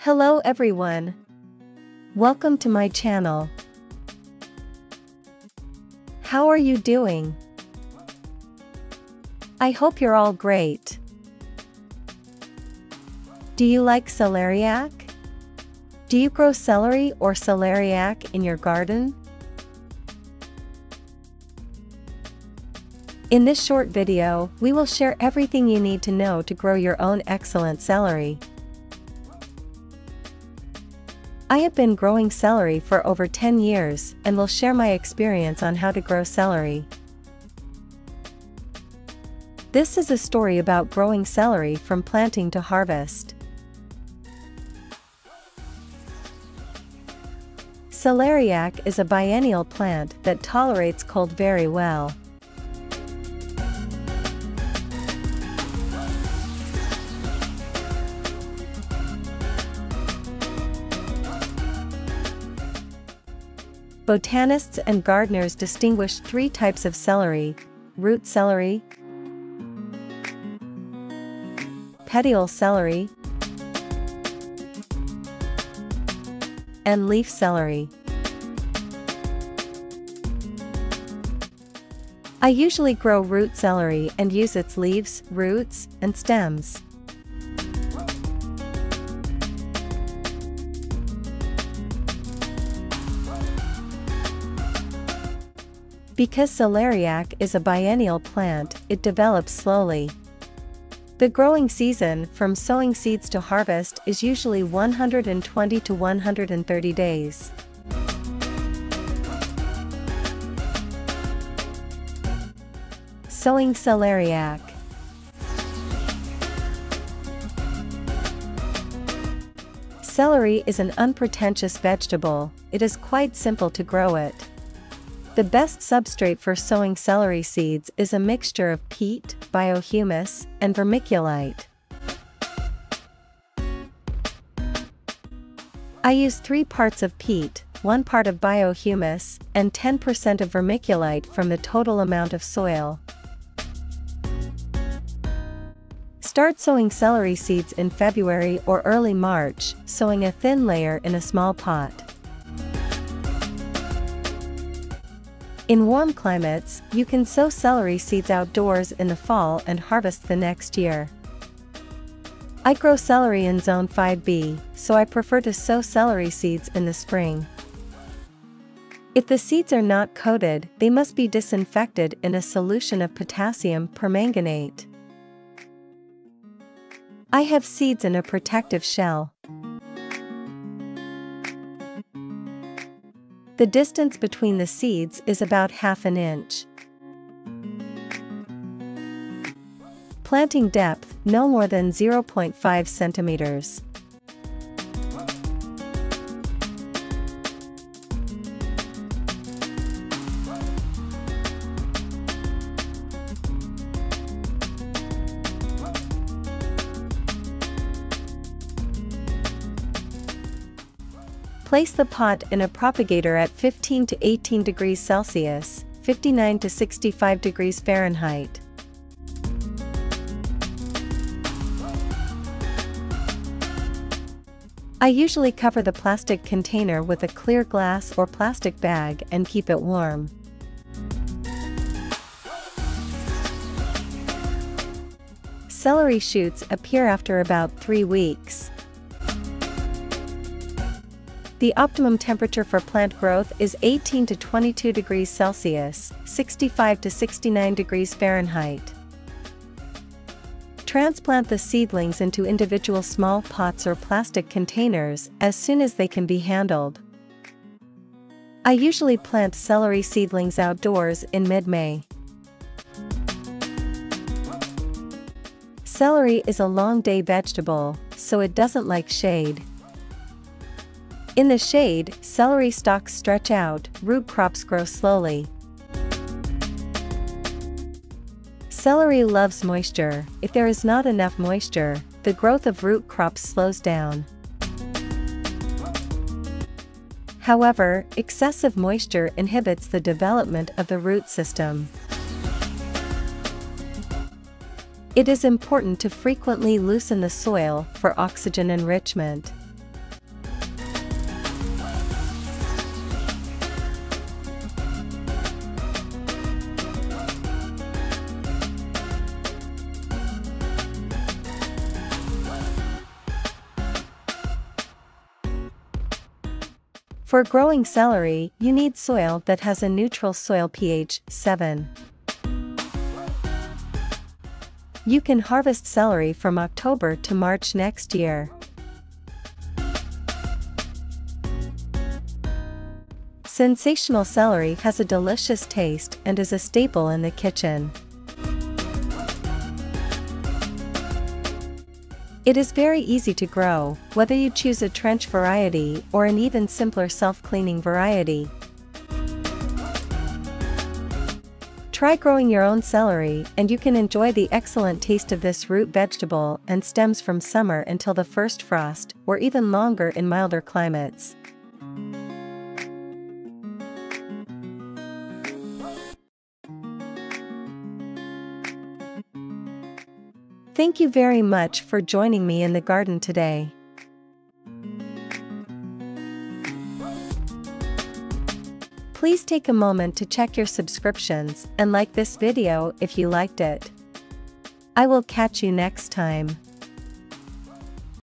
Hello everyone. Welcome to my channel. How are you doing? I hope you're all great. Do you like celeriac? Do you grow celery or celeriac in your garden? In this short video, we will share everything you need to know to grow your own excellent celery. I have been growing celery for over 10 years and will share my experience on how to grow celery. This is a story about growing celery from planting to harvest. Celeriac is a biennial plant that tolerates cold very well. Botanists and gardeners distinguish three types of celery: root celery, petiole celery, and leaf celery. I usually grow root celery and use its leaves, roots, and stems. Because celeriac is a biennial plant, it develops slowly. The growing season from sowing seeds to harvest is usually 120 to 130 days. Sowing celeriac. Celery is an unpretentious vegetable. It is quite simple to grow it. The best substrate for sowing celery seeds is a mixture of peat, biohumus, and vermiculite. I use 3 parts of peat, 1 part of biohumus, and 10% of vermiculite from the total amount of soil. Start sowing celery seeds in February or early March, sowing a thin layer in a small pot. In warm climates, you can sow celery seeds outdoors in the fall and harvest the next year. I grow celery in Zone 5B, so I prefer to sow celery seeds in the spring. If the seeds are not coated, they must be disinfected in a solution of potassium permanganate. I have seeds in a protective shell. The distance between the seeds is about ½ an inch. Planting depth, no more than 0.5 centimeters. Place the pot in a propagator at 15 to 18 degrees Celsius, 59 to 65 degrees Fahrenheit. I usually cover the plastic container with a clear glass or plastic bag and keep it warm. Celery shoots appear after about 3 weeks. The optimum temperature for plant growth is 18 to 22 degrees Celsius, 65 to 69 degrees Fahrenheit. Transplant the seedlings into individual small pots or plastic containers as soon as they can be handled. I usually plant celery seedlings outdoors in mid-May. Celery is a long-day vegetable, so it doesn't like shade. In the shade, celery stalks stretch out, root crops grow slowly. Celery loves moisture. If there is not enough moisture, the growth of root crops slows down. However, excessive moisture inhibits the development of the root system. It is important to frequently loosen the soil for oxygen enrichment. For growing celery, you need soil that has a neutral soil pH 7. You can harvest celery from October to March next year. Sensational celery has a delicious taste and is a staple in the kitchen. It is very easy to grow, whether you choose a trench variety or an even simpler self-cleaning variety. Try growing your own celery and you can enjoy the excellent taste of this root vegetable and stems from summer until the first frost, or even longer in milder climates. Thank you very much for joining me in the garden today. Please take a moment to check your subscriptions and like this video if you liked it. I will catch you next time.